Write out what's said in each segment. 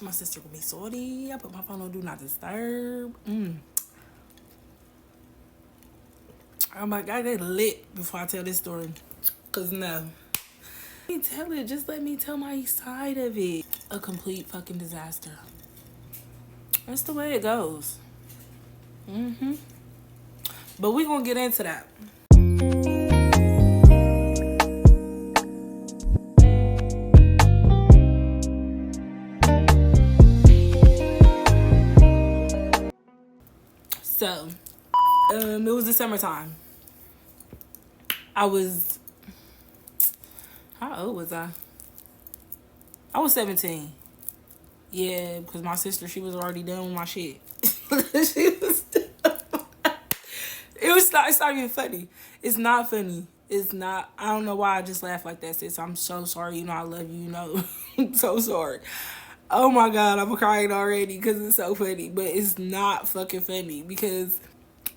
My sister gonna be salty. I put my phone on do not disturb. Oh my God, they lit before I tell this story. Cause no. Let me tell it. Just let me tell my side of it. A complete fucking disaster. That's the way it goes. But we gonna get into that. So, it was the summertime. How old was I? I was 17. Yeah, because my sister, she was already done with my shit. It's not even funny. It's not funny. It's not. I don't know why I just laugh like that, sis. I'm so sorry. You know I love you. You know, I'm so sorry. Oh my God, I'm crying already because it's so funny. But it's not fucking funny because,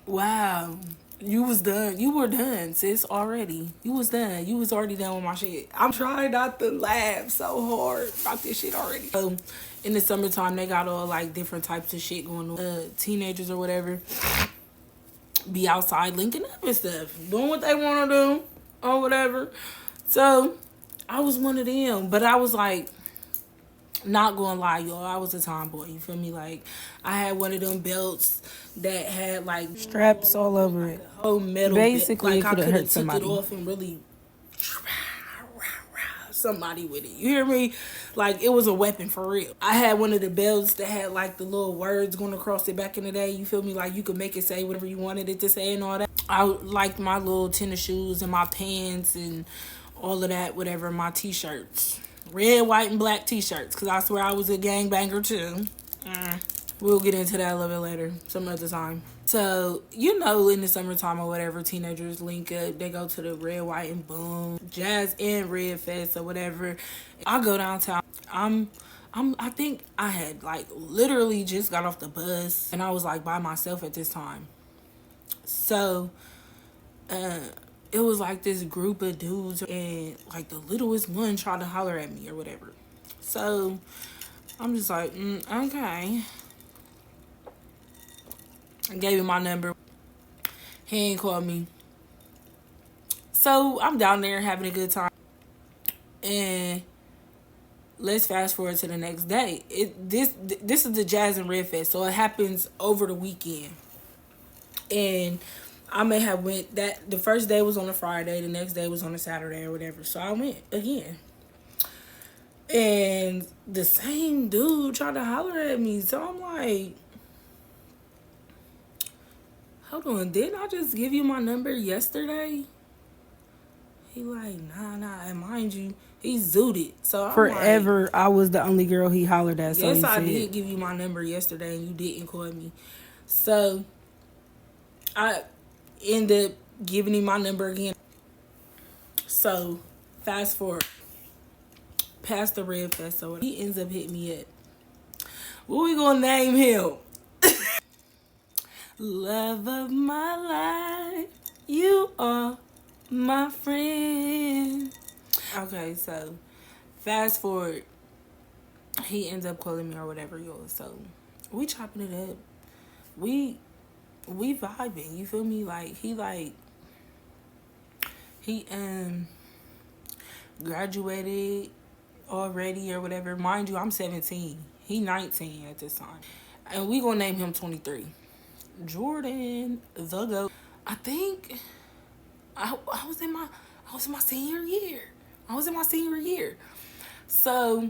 wow, you was done. You were done, sis, already. You was done. You was already done with my shit. I'm trying not to laugh so hard about this shit already. So, in the summertime, they got all like different types of shit going on. Teenagers or whatever be outside linking up and stuff, doing what they want to do or whatever. So, I was one of them. But I was like, not gonna lie, y'all, I was a tomboy. You feel me? Like, I had one of them belts that had like straps all over it. Oh, metal. Basically, like, it could have hurt somebody. Took it off and really somebody with it. You hear me? Like, it was a weapon for real. I had one of the belts that had like the little words going across it back in the day. You feel me? Like, you could make it say whatever you wanted it to say and all that. I liked my little tennis shoes and my pants and all of that, whatever, my t-shirts. Red, white, and black t-shirts. Because I swear I was a gangbanger too. We'll get into that a little bit later, some other time. So, you know, in the summertime or whatever, teenagers link up. They go to the Red, White, and Boom, Jazz and Red Fest or whatever. I go downtown. I think I had like literally just got off the bus and I was like by myself at this time. So, it was like this group of dudes and like the littlest one tried to holler at me or whatever. So, I'm just like, okay. I gave him my number. He ain't called me. So I'm down there having a good time. And let's fast forward to the next day. This is the Jazz and Red Fest. So it happens over the weekend. And I may have went that the first day was on a Friday, the next day was on a Saturday or whatever. So I went again. And the same dude tried to holler at me. So I'm like, hold on, didn't I just give you my number yesterday? He like, nah, and mind you, he zooted. So I'm Forever, like, I was the only girl he hollered at. So yes, I did give you my number yesterday and you didn't call me. So I ended up giving him my number again. So fast forward, past the Red Fest, so he ends up hitting me up. What we gonna name him? Love of my life, you are my friend. Okay, so fast forward, he ends up calling me or whatever, yo. So we chopping it up. We vibing. You feel me? Like he graduated already or whatever. Mind you, I'm 17. He 19 at this time, and we gonna name him 23. Jordan, the GOAT. I think I was in my senior year. I was in my senior year. So,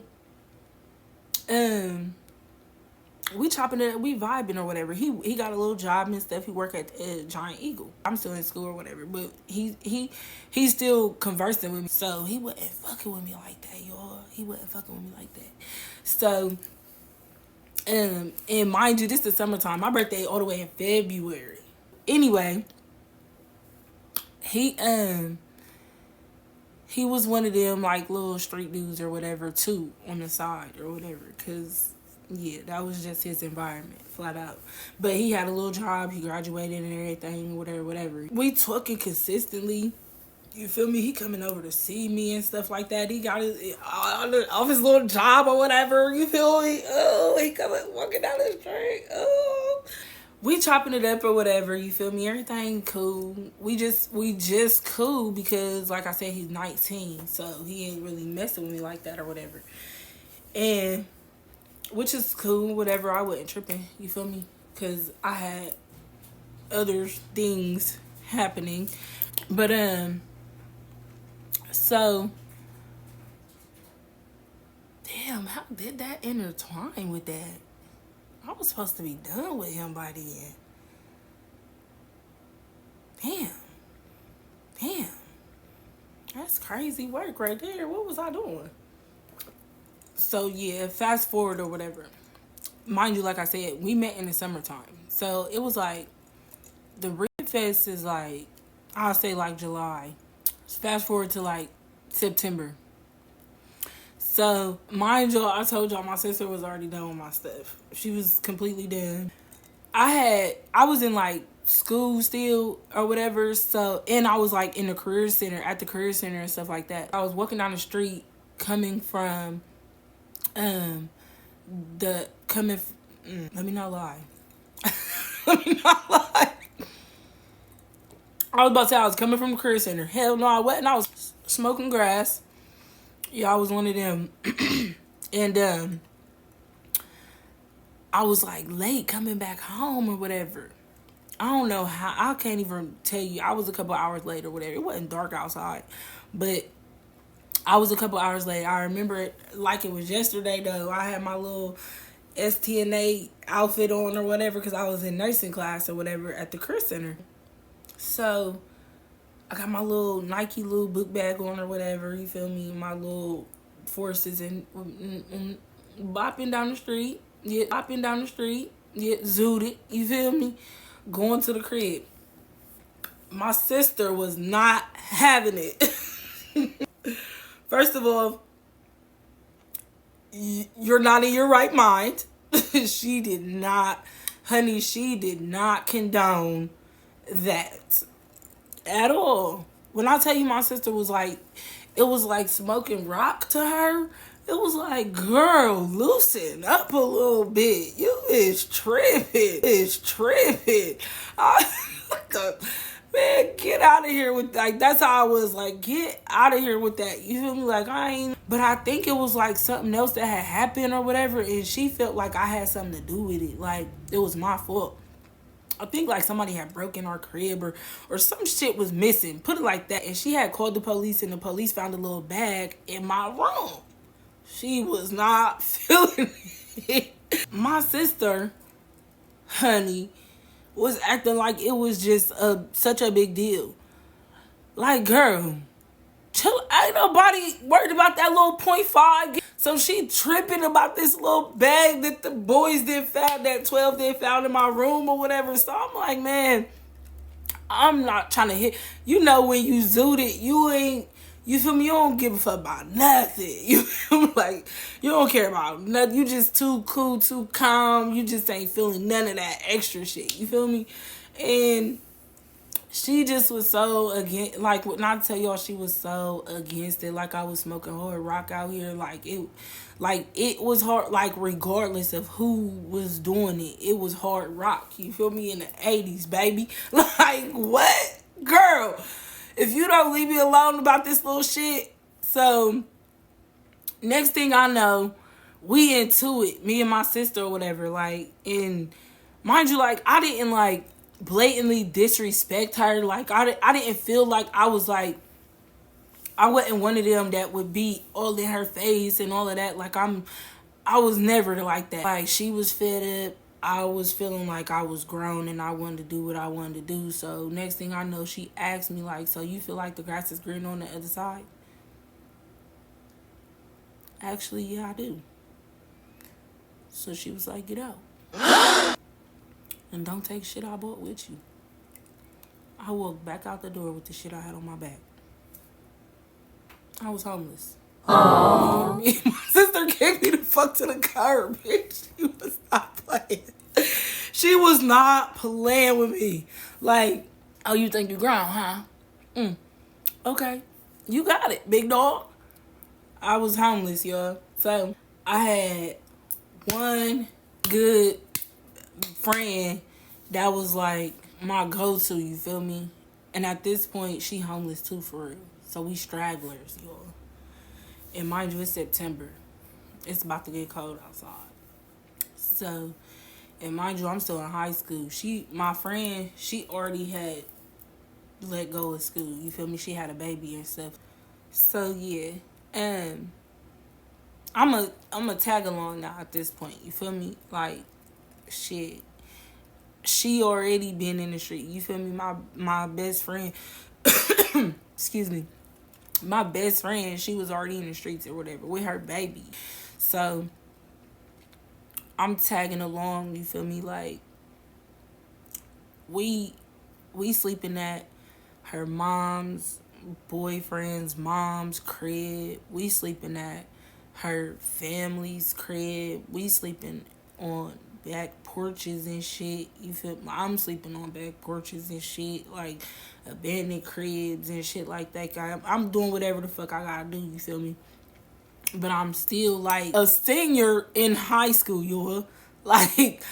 we chopping it, we vibing or whatever. He got a little job and stuff. He work at Giant Eagle. I'm still in school or whatever, but he's still conversing with me. So he wasn't fucking with me like that, y'all. He wasn't fucking with me like that. So, and mind you, this is the summertime. My birthday all the way in February. Anyway, he was one of them like little street dudes or whatever too on the side or whatever. Cause yeah, that was just his environment, flat out. But he had a little job. He graduated and everything, whatever. We talking consistently You feel me? He coming over to see me and stuff like that. He got his off his little job or whatever. You feel me? Oh, he coming walking down the street. Oh, we chopping it up or whatever. You feel me? Everything cool. We just cool because, like I said, he's 19, so he ain't really messing with me like that or whatever. And which is cool, whatever. I wasn't tripping. You feel me? Because I had other things happening, but so, damn, how did that intertwine with that? I was supposed to be done with him by then. Damn. Damn. That's crazy work right there. What was I doing? So, yeah, fast forward or whatever. Mind you, like I said, we met in the summertime. So, it was like, the Red Fest is like, I'll say like July. Fast forward to like September. So, mind y'all, I told y'all my sister was already done with my stuff. She was completely done. I was in like school still or whatever. So, and I was like in the career center, at the career center and stuff like that. I was walking down the street coming from, let me not lie. Let me not lie. I was about to say I was coming from the career center. Hell no, I wasn't. I was smoking grass. Yeah, I was one of them. And I was like late coming back home or whatever. I don't know how. I can't even tell you. I was a couple hours late or whatever. It wasn't dark outside, but I was a couple hours late. I remember it like it was yesterday though. I had my little STNA outfit on or whatever because I was in nursing class or whatever at the career center. So I got my little Nike little book bag on or whatever, you feel me? My little forces and bopping down the street. Yeah, bopping down the street. Yeah, zooted, you feel me? Going to the crib. My sister was not having it. First of all, you're not in your right mind. She did not condone that at all. When I tell you my sister was like, it was like smoking rock to her. It was like, girl, loosen up a little bit. You is tripping. Man, get out of here with like, that's how I was like, get out of here with that. You feel me? Like I ain't, but I think it was like something else that had happened or whatever. And she felt like I had something to do with it. Like it was my fault. I think like somebody had broken our crib or some shit was missing. Put it like that. And she had called the police and the police found a little bag in my room. She was not feeling it. My sister, honey, was acting like it was just such a big deal. Like, girl, chill. Ain't nobody worried about that little 0.5. So she tripping about this little bag that the boys did found, that 12 did found in my room or whatever. So I'm like, man, I'm not trying to hit. You know when you zooted, you ain't, you feel me? You don't give a fuck about nothing. You feel me? Like, you don't care about nothing. You just too cool, too calm. You just ain't feeling none of that extra shit. You feel me? And she just was so against, like, not to tell y'all, she was so against it. Like I was smoking hard rock out here. Like it was hard, like regardless of who was doing it, it was hard rock. You feel me? In the 80s, baby. Like, what? Girl, if you don't leave me alone about this little shit. So, next thing I know, we into it. Me and my sister or whatever. Like, and mind you, like, I didn't, like, blatantly disrespect her. Like, I didn't feel like I was, like, I wasn't one of them that would be all in her face and all of that. Like, I was never like that. Like, she was fed up. I was feeling like I was grown and I wanted to do what I wanted to do. So next thing I know, she asked me like, so you feel like the grass is green on the other side? Actually, yeah, I do. So she was like, get out. And don't take shit I bought with you. I walked back out the door with the shit I had on my back. I was homeless. Aww. You know what I mean? My sister kicked me the fuck to the curb, bitch. She was not playing. She was not playing with me. Like, oh, you think you grown, huh? Okay, you got it, big dog. I was homeless, y'all. So I had one good friend that was like my go-to, you feel me? And at this point, she homeless too, for real. So we stragglers, y'all. And mind you, it's September. It's about to get cold outside. So, and mind you, I'm still in high school. My friend, she already had let go of school. You feel me? She had a baby and stuff. So yeah, um, I'm a tag along now at this point. You feel me? Like, shit, she already been in the street. You feel me? My best friend, excuse me, my best friend, she was already in the streets or whatever with her baby. So I'm tagging along. You feel me? Like, we sleeping at her mom's boyfriend's mom's crib. We sleeping at her family's crib. We sleeping on back porches and shit. You feel me? I'm sleeping on back porches and shit, like abandoned cribs and shit like that. I'm doing whatever the fuck I gotta do. You feel me? But I'm still like a senior in high school, you like,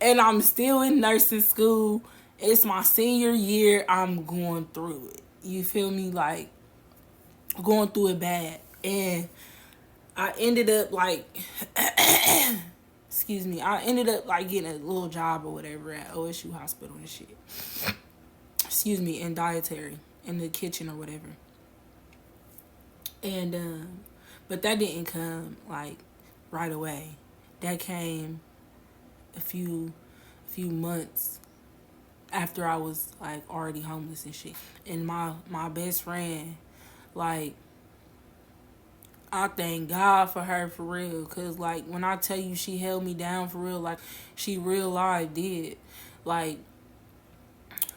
and I'm still in nursing school. It's my senior year. I'm going through it. You feel me? Like, going through it bad. And I ended up like, excuse me, I ended up like getting a little job or whatever at OSU hospital and shit. Excuse me, in dietary, in the kitchen or whatever. And but that didn't come like right away. That came a few months after I was like already homeless and shit. And my best friend, like, I thank God for her, for real. Cause like, when I tell you she held me down, for real, like, she real life did. Like,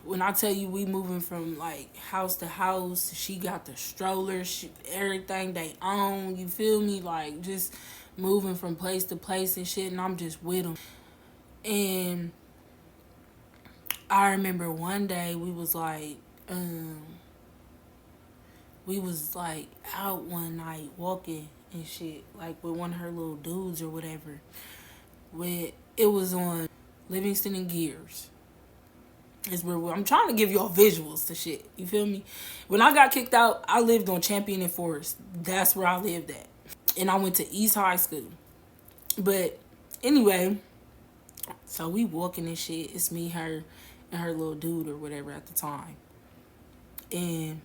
when I tell you we moving from like house to house, she got the stroller, everything they own, you feel me? Like, just moving from place to place and shit, and I'm just with them. And I remember one day we was like out one night walking and shit, like with one of her little dudes or whatever. It was on Livingston and Gears. It's where I'm trying to give y'all visuals to shit. You feel me? When I got kicked out, I lived on Champion and Forest. That's where I lived at. And I went to East High School. But anyway, so we walking and shit. It's me, her, and her little dude or whatever at the time. And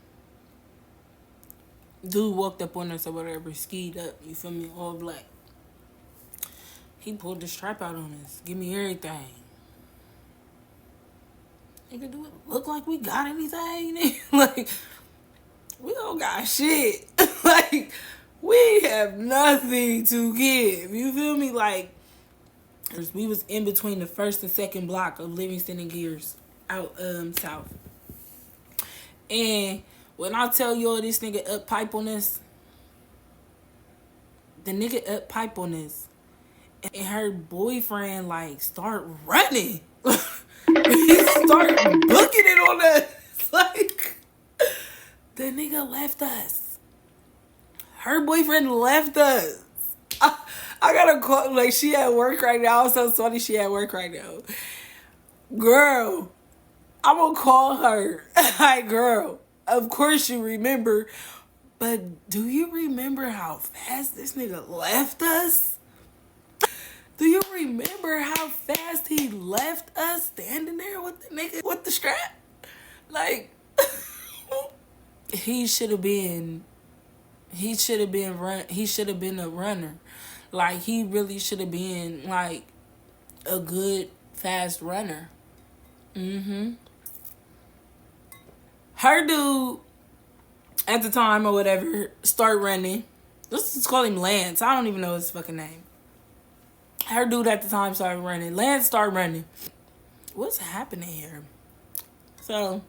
dude walked up on us or whatever, skied up, you feel me, all black. He pulled the strap out on us. Give me everything. Nigga, do it look like we got anything? Like, we don't got shit. Like, we have nothing to give. You feel me? Like, we was in between the first and second block of Livingston and Gears out south. And when I tell y'all this nigga up pipe on us, the nigga up pipe on us, and her boyfriend like start running. He start booking it on us. Like, the nigga left us. Her boyfriend left us. I gotta call, like, she at work right now. I'm so sorry she at work right now. Girl, I'm gonna call her. Hi, girl. Of course you remember, but do you remember how fast this nigga left us? Do you remember how fast he left us standing there with the nigga with the strap? Like, he should have been a runner. Like, he really should have been like a good fast runner. Her dude at the time or whatever start running. Let's just call him Lance. I don't even know his fucking name. Her dude at the time started running. Lance started running. What's happening here? So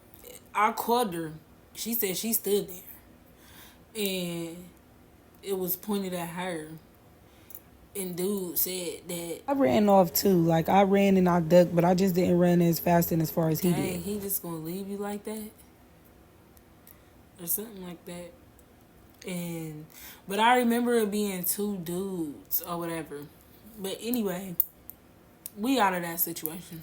I called her. She said she stood there. And it was pointed at her. And dude said that I ran off too. Like, I ran and I ducked, but I just didn't run as fast and as far as he dang, did. he just gonna leave you like that? or something like that. And but I remember it being two dudes or whatever. But anyway, we out of that situation.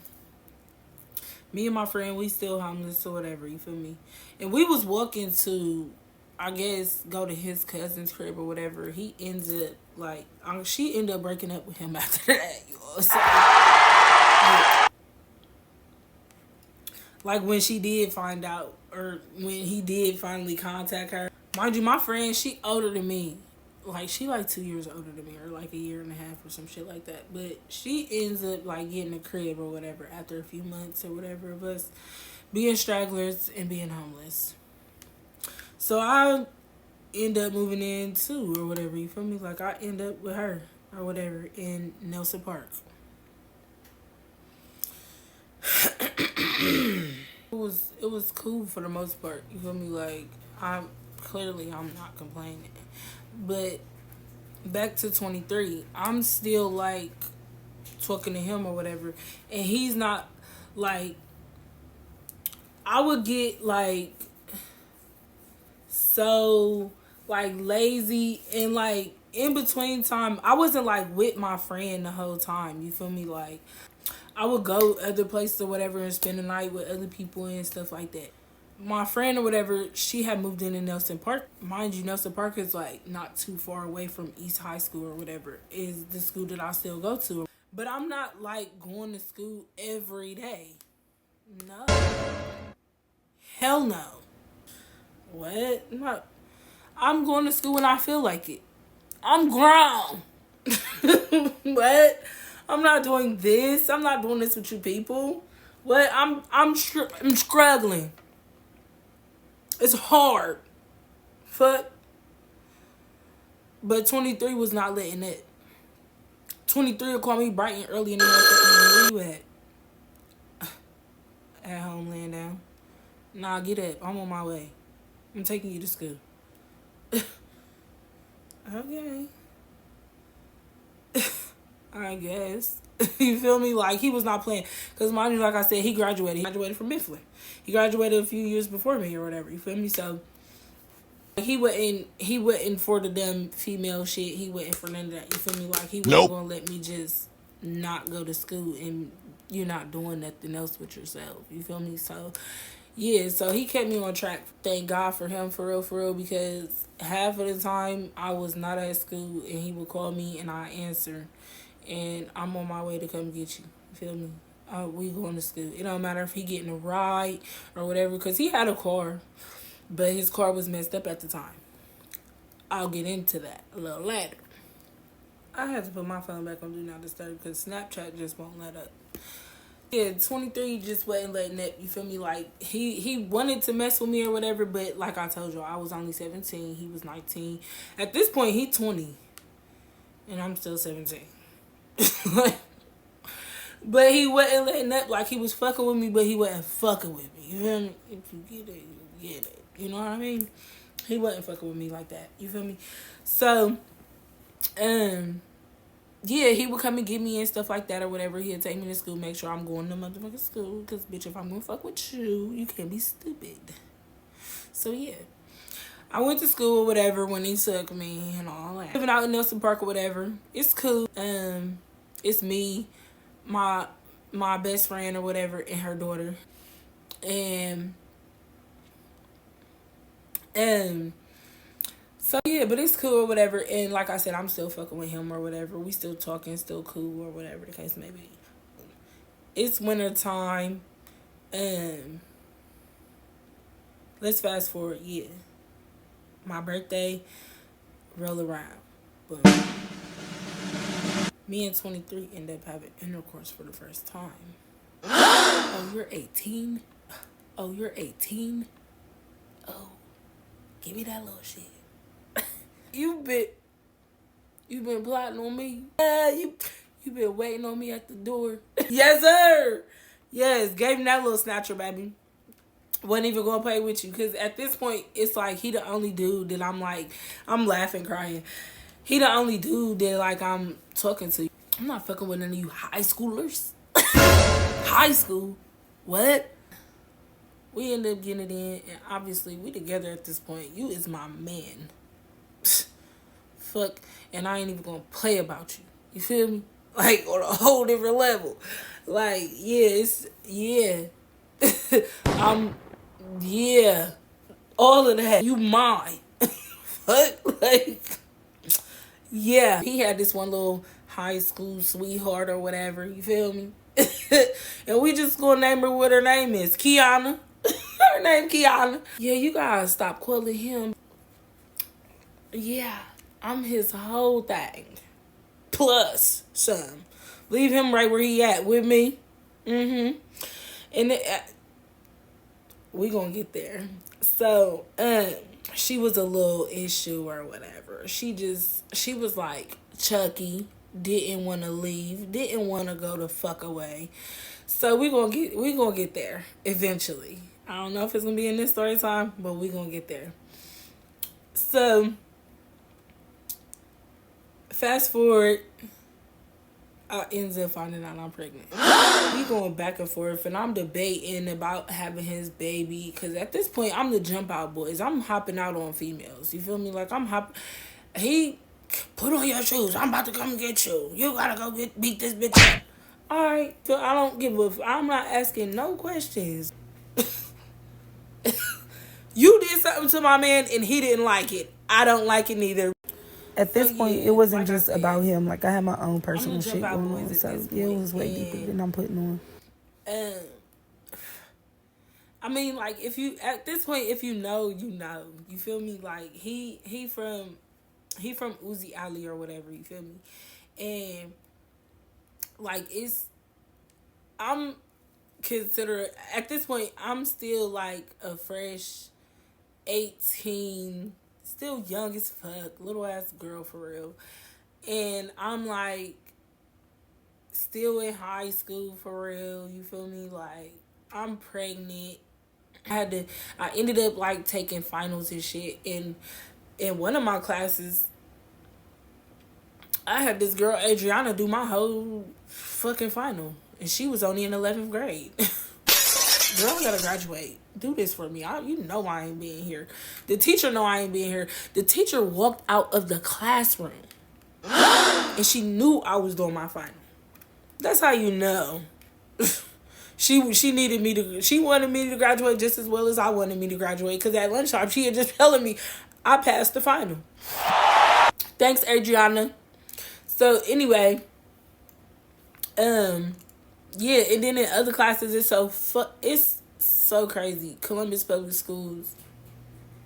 Me and my friend, we still homeless or whatever, you feel me? And we was walking to, I guess, go to his cousin's crib or whatever. He ends up, like, she ended up breaking up with him after that, you know? So, like, when she did find out, or when he did finally contact her. Mind you, my friend, she older than me. Like, she like 2 years older than me, or like a year and a half or some shit like that. But she ends up like getting a crib or whatever after a few months or whatever of us being stragglers and being homeless. So I end up moving in too or whatever, you feel me? Like, I end up with her or whatever in Nelson Park. It was cool for the most part, you feel me? Like, I'm not complaining. But back to 23, I'm still like talking to him or whatever, and he's not, like, I would get like so like lazy, and like in between time I wasn't like with my friend the whole time, you feel me? Like, I would go other places or whatever and spend the night with other people and stuff like that. My friend or whatever, she had moved into Nelson Park. Mind you, Nelson Park is like not too far away from East High School or whatever, is the school that I still go to. But I'm not like going to school every day. No. Hell no. What? I'm going to school when I feel like it. I'm grown. What? I'm not doing this. I'm not doing this with you people. What? I'm struggling. It's hard. Fuck. But 23 was not letting it. 23 will call me bright and early in the morning. Where you at? At home, laying down. Nah, get up. I'm on my way. I'm taking you to school. Okay. I guess. You feel me? Like, he was not playing. Because, mind you, like I said, he graduated. He graduated from Mifflin. He graduated a few years before me or whatever. You feel me? So, he wasn't for the dumb female shit. He wasn't for none of that. You feel me? Like, he wasn't going to let me just not go to school and you're not doing nothing else with yourself. You feel me? So, yeah. So, he kept me on track. Thank God for him, for real, because half of the time I was not at school and he would call me and I answer. And I'm on my way to come get you. You feel me? We going to school. It don't matter if he getting a ride or whatever, because he had a car, but his car was messed up at the time. I'll get into that a little later. I had to put my phone back on Do Not Disturb because Snapchat just won't let up. Yeah, 23 just wasn't letting up. You feel me? Like, he wanted to mess with me or whatever, but like I told you, I was only 17. He was 19. At this point, he 20. And I'm still 17. But he wasn't letting up. Like, he was fucking with me, but he wasn't fucking with me. You feel me? If you get it, you get it. You know what I mean? He wasn't fucking with me like that. You feel me? So, yeah, he would come and get me and stuff like that or whatever. He'd take me to school, make sure I'm going to motherfucking school. Because, bitch, if I'm going to fuck with you, you can't be stupid. So, yeah. I went to school or whatever when he took me and all that. Living out in Nelson Park or whatever. It's cool. It's me, my best friend or whatever, and her daughter. And so yeah, but it's cool or whatever. And like I said, I'm still fucking with him or whatever. We still talking, still cool or whatever the case may be. It's winter time. Let's fast forward. Yeah, my birthday roll around. Boom. Me and 23 end up having intercourse for the first time. Oh, you're 18? Oh, you're 18? Oh, give me that little shit. You've been plotting on me. You been waiting on me at the door. Yes, sir. Yes, gave him that little snatcher, baby. Wasn't even gonna play with you, because at this point it's like he the only dude that I'm laughing, crying. He the only dude that like I'm talking to. I'm not fucking with none of you high schoolers. High school? What? We ended up getting it in, and obviously we together at this point. You is my man. Fuck, and I ain't even gonna play about you. You feel me? Like on a whole different level. Like, yeah, it's yeah. I'm yeah. All of that. You mine. Fuck, like yeah. He had this one little high school sweetheart or whatever, you feel me? And we just gonna name her what her name is. Kiana. Her name Kiana. Yeah, you gotta stop calling him. Yeah, I'm his whole thing. Plus some. Leave him right where he at with me. Mm-hmm. And we gonna get there. So, she was a little issue or whatever. She was like Chucky, didn't want to leave, didn't want to go the fuck away. So we gonna get there eventually. I don't know if it's gonna be in this story time, but we gonna get there. So fast forward, I ends up finding out I'm pregnant. We going back and forth, and I'm debating about having his baby. Cause at this point, I'm the jump out boys. I'm hopping out on females. You feel me? Like I'm hop. He put on your shoes. I'm about to come get you. You gotta go beat this bitch up. All right. So I don't give a. I'm not asking no questions. You did something to my man, and he didn't like it. I don't like it neither. At So this point, yeah, it wasn't like I just said, about him. Like I had my own I'm personal gonna jump shit out going boys on. at So this yeah, it point, was way deeper and than I'm putting on. um, I mean, like if you at this point, if you know, you know. You feel me? Like he from Uzi Ali or whatever. You feel me? And like I'm consider at this point I'm still like a fresh 18, still young as fuck, little ass girl for real. And I'm like still in high school for real. You feel me? Like I'm pregnant. I ended up like taking finals and shit. And in one of my classes, I had this girl Adriana do my whole fucking final, and she was only in 11th grade. Girl, I gotta graduate. Do this for me. You know I ain't being here. The teacher know I ain't being here. The teacher walked out of the classroom, and she knew I was doing my final. That's how you know. She needed me to. She wanted me to graduate just as well as I wanted me to graduate. Cause at lunchtime she had just telling me I passed the final. Thanks, Adriana. So anyway, yeah, and then in other classes, it's so crazy. Columbus Public Schools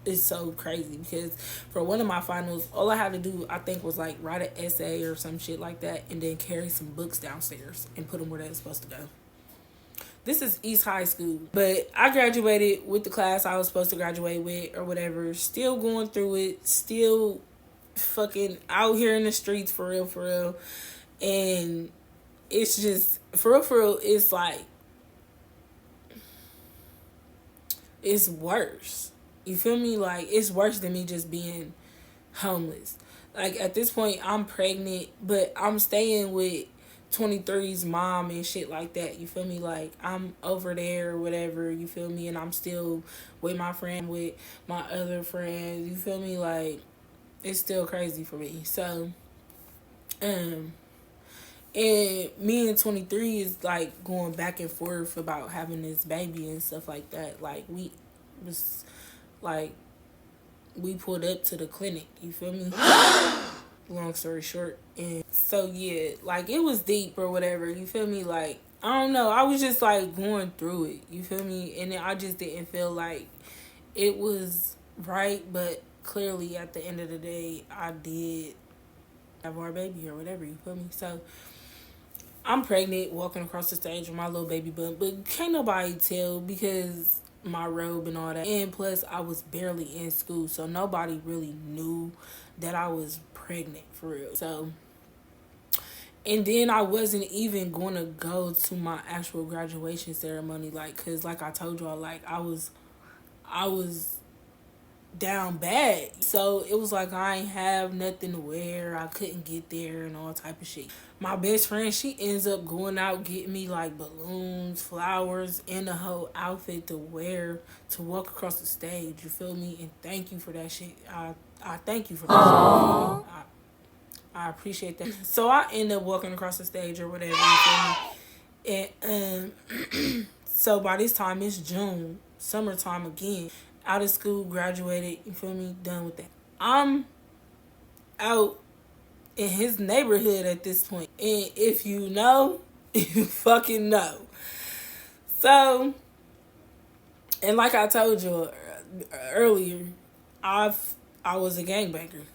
is so crazy because for one of my finals, all I had to do, I think, was like write an essay or some shit like that, and then carry some books downstairs and put them where they're supposed to go. This is East High School, but I graduated with the class I was supposed to graduate with or whatever. Still going through it, still fucking out here in the streets for real, and it's just for real. It's like it's worse. You feel me? Like it's worse than me just being homeless. Like at this point, I'm pregnant, but I'm staying with 23's mom and shit like that. You feel me? Like I'm over there or whatever. You feel me? And I'm still with my friend, with my other friends. You feel me? Like it's still crazy for me. So, and me and 23 is like going back and forth about having this baby and stuff like that. Like we was like we pulled up to the clinic. You feel me? Long story short, and so yeah, like it was deep or whatever. You feel me? Like I don't know. I was just like going through it. You feel me? And then I just didn't feel like it was right, but clearly at the end of the day, I did have our baby or whatever. You feel me? So I'm pregnant, walking across the stage with my little baby bump, but can't nobody tell because my robe and all that. And plus, I was barely in school, so nobody really knew that I was pregnant for real. So, and then I wasn't even going to go to my actual graduation ceremony, like, cause like I told y'all, like I was down bad. So it was like I ain't have nothing to wear. I couldn't get there and all type of shit. My best friend, she ends up going out getting me like balloons, flowers, and a whole outfit to wear to walk across the stage. You feel me? And thank you for that shit. I thank you for that. Aww. Shit. I appreciate that. So I end up walking across the stage or whatever. You feel me? And so by this time it's June, summertime again. Out of school, graduated. You feel me? Done with that. I'm out in his neighborhood at this point, and if you know, you fucking know. So, and like I told you earlier, I was a gangbanger.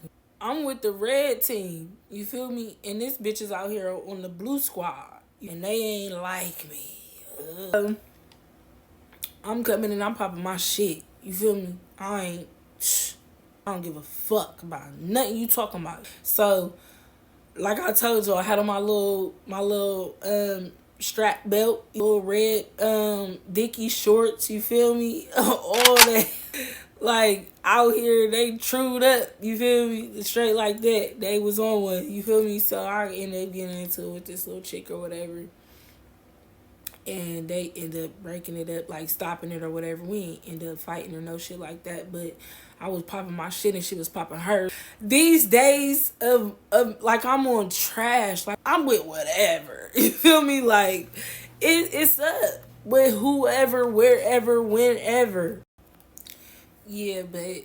I'm with the red team. You feel me? And this bitch is out here on the blue squad, and they ain't like me. I'm coming and I'm popping my shit. You feel me? I don't give a fuck about nothing you talking about. So, like I told you, I had on my little strap belt, little red Dickie shorts. You feel me? All that. Like out here, they trued up. You feel me? Straight like that. They was on one. You feel me? So I ended up getting into it with this little chick or whatever. And they end up breaking it up, like stopping it or whatever. We ain't end up fighting or no shit like that. But I was popping my shit and she was popping hers. These days of like I'm on trash. Like I'm with whatever. You feel me? Like it's up with whoever, wherever, whenever. Yeah, but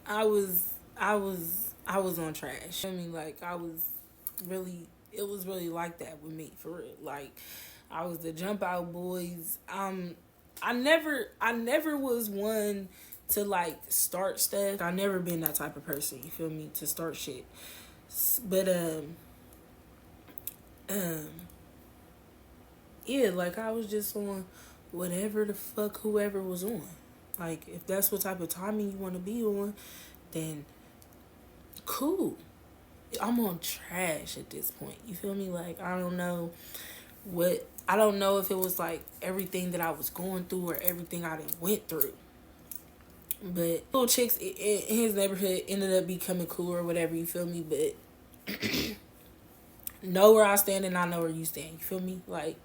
I was on trash. I mean, like it was really like that with me, for real. Like I was the jump out boys. I never was one to like start stuff. I never been that type of person. You feel me? To start shit. But um yeah, like I was just on whatever the fuck whoever was on. Like if that's what type of timing you want to be on, then cool. I'm on trash at this point. You feel me? Like I don't know if it was like everything that I was going through or everything I done went through. But little chicks in his neighborhood ended up becoming cool or whatever, you feel me? But know where I stand and I know where you stand, you feel me? Like,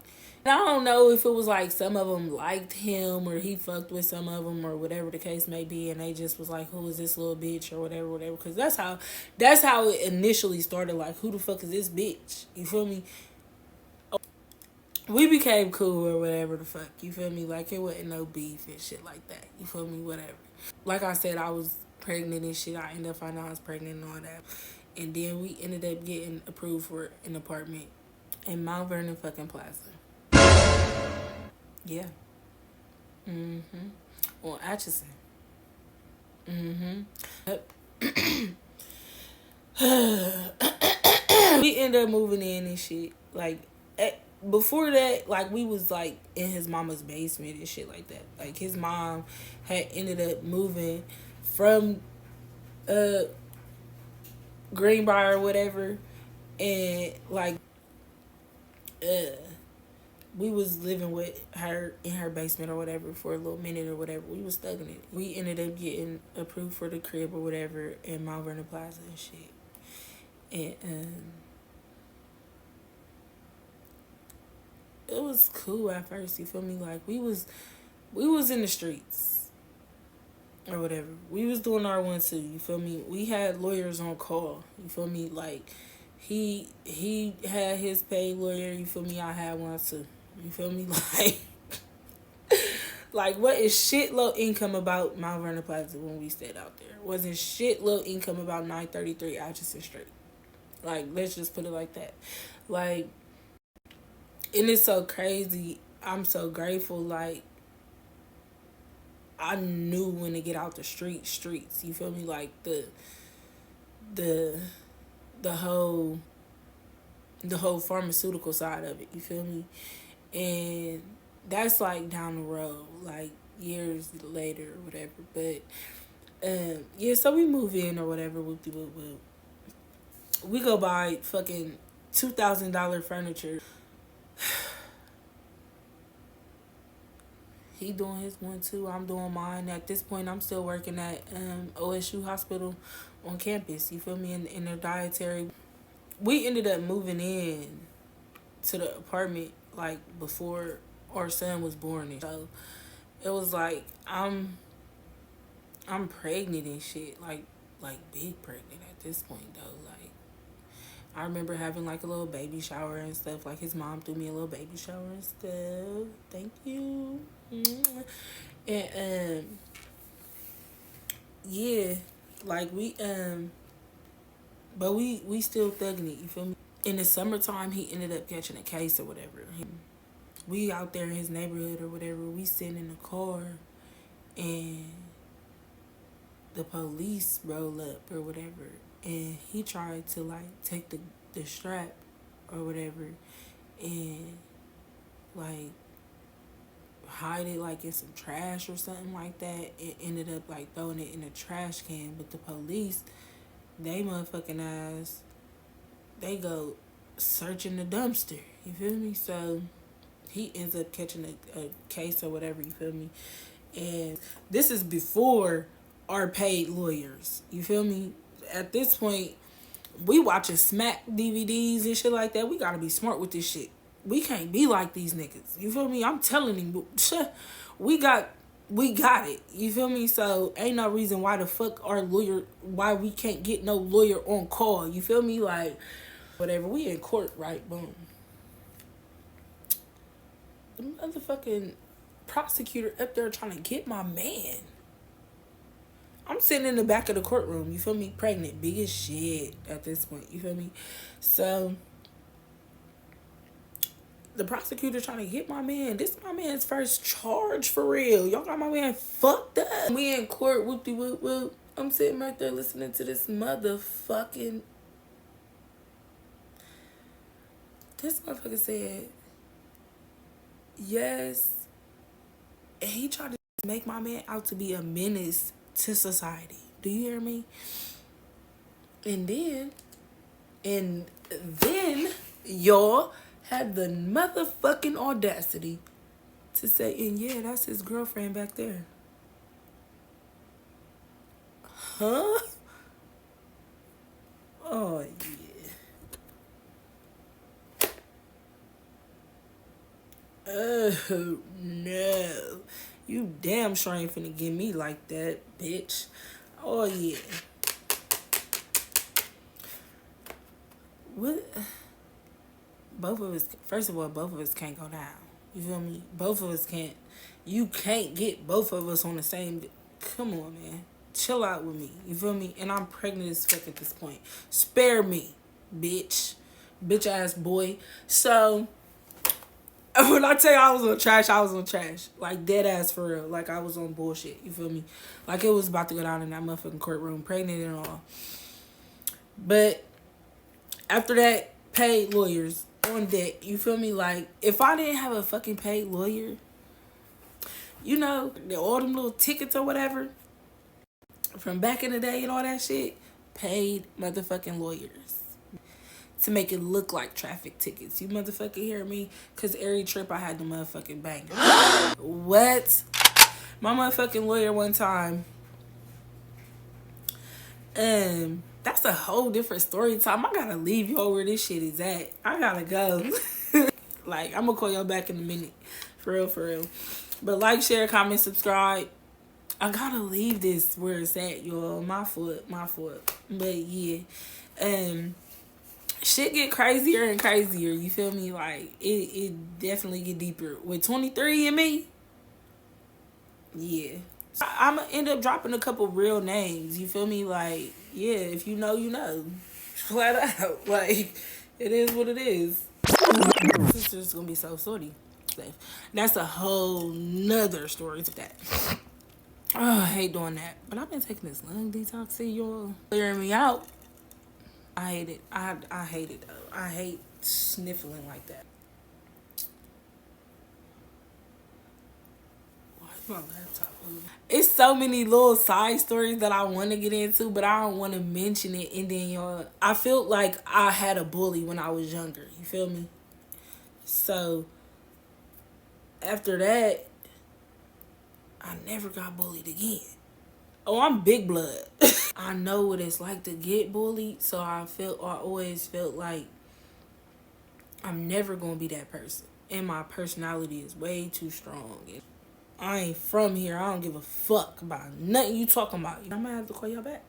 and I don't know if it was like some of them liked him or he fucked with some of them or whatever the case may be, and they just was like, who is this little bitch or whatever, because that's how it initially started. Like, who the fuck is this bitch? You feel me? We became cool or whatever the fuck, you feel me? Like, it wasn't no beef and shit like that, you feel me? Whatever. Like I said, I was pregnant and shit. I ended up finding out I was pregnant and all that. And then we ended up getting approved for an apartment in Mount Vernon fucking Plaza. Yeah. On Atchison. Yep. We ended up moving in and shit. Like, before that, like, we was like in his mama's basement and shit like that. Like, his mom had ended up moving from Greenbrier or whatever, and like we was living with her in her basement or whatever for a little minute or whatever. We was stuck in it. We ended up getting approved for the crib or whatever in Mount Vernon Plaza and shit. And it was cool at first, you feel me? Like we was in the streets or whatever. We was doing our one too, you feel me? We had lawyers on call, you feel me? Like he had his paid lawyer, you feel me? I had one too. You feel me? Like what is shit low income about Mount Vernon Plaza when we stayed out there? Wasn't shit low income about 933 Atchison Street. Like, let's just put it like that. Like, and it's so crazy. I'm so grateful. Like, I knew when to get out the streets. You feel me? Like the whole pharmaceutical side of it. You feel me? And that's like down the road, like years later or whatever. But yeah, so we move in or whatever. We go buy fucking $2,000 furniture. He doing his one too. I'm doing mine. At this point, I'm still working at OSU Hospital on campus. You feel me? In their dietary. We ended up moving in to the apartment like before our son was born, and so it was like I'm pregnant and shit, like big pregnant at this point though. Like I remember having like a little baby shower and stuff. Like his mom threw me a little baby shower and stuff. Thank you. And yeah, like but we still thugging it. You feel me? In the summertime, he ended up catching a case or whatever. We out there in his neighborhood or whatever. We sitting in the car, and the police roll up or whatever, and he tried to like take the strap or whatever, and like hide it like in some trash or something like that. It ended up like throwing it in a trash can, but the police, they motherfucking ass, they go searching the dumpster. You feel me? So he ends up catching a case or whatever. You feel me? And this is before our paid lawyers. You feel me? At this point, we watching Smack DVDs and shit like that. We gotta be smart with this shit. We can't be like these niggas. You feel me? I'm telling you, we got it. You feel me? So ain't no reason why the fuck our lawyer, why we can't get no lawyer on call. You feel me? Like whatever. We in court, right? Boom. The motherfucking prosecutor up there trying to get my man. I'm sitting in the back of the courtroom, you feel me? Pregnant, big as shit at this point, you feel me? So, the prosecutor trying to get my man. This is my man's first charge for real. Y'all got my man fucked up. We in court, whoop de whoop whoop. I'm sitting right there listening to this motherfucking. This motherfucker said, yes. And he tried to make my man out to be a menace to society. Do you hear me? And then y'all had the motherfucking audacity to say, and yeah, that's his girlfriend back there. Huh? Oh yeah. Oh no. You damn sure ain't finna get me like that, bitch. Oh yeah. What? Both of us, first of all, both of us can't go down. You feel me? Both of us can't. You can't get both of us on the same. Come on, man. Chill out with me. You feel me? And I'm pregnant as fuck at this point. Spare me, bitch. Bitch ass boy. So, when I tell you I was on trash, I was on trash. Like, dead ass for real. Like, I was on bullshit. You feel me? Like, it was about to go down in that motherfucking courtroom. Pregnant and all. But, after that, paid lawyers on deck. You feel me? Like, if I didn't have a fucking paid lawyer, you know, all them little tickets or whatever from back in the day and all that shit, paid motherfucking lawyers to make it look like traffic tickets. You motherfucking hear me? Because every trip I had the motherfucking banger. What? My motherfucking lawyer one time, that's a whole different story time. I gotta leave y'all where this shit is at. I gotta go. Like, I'm gonna call y'all back in a minute. For real, for real. But like, share, comment, subscribe. I gotta leave this where it's at, y'all. My fault. But yeah. Shit get crazier and crazier. You feel me? Like, it definitely get deeper. With 23 and me, yeah. I'm gonna end up dropping a couple real names. You feel me? Like, yeah, if you know, you know. Flat out. Like, it is what it is. Sister's gonna be so sorty. That's a whole nother story to that. Oh, I hate doing that. But I've been taking this lung detox, see, y'all. Clearing me out. I hate it. I hate it, though. I hate sniffling like that. Why is my laptop moving? It's so many little side stories that I want to get into, but I don't want to mention it. And then, y'all, I feel like I had a bully when I was younger. You feel me? So, after that, I never got bullied again. Oh, I'm big blood. I know what it's like to get bullied, so I always felt like I'm never gonna be that person. And my personality is way too strong. I ain't from here. I don't give a fuck about nothing you talking about. I might have to call y'all back.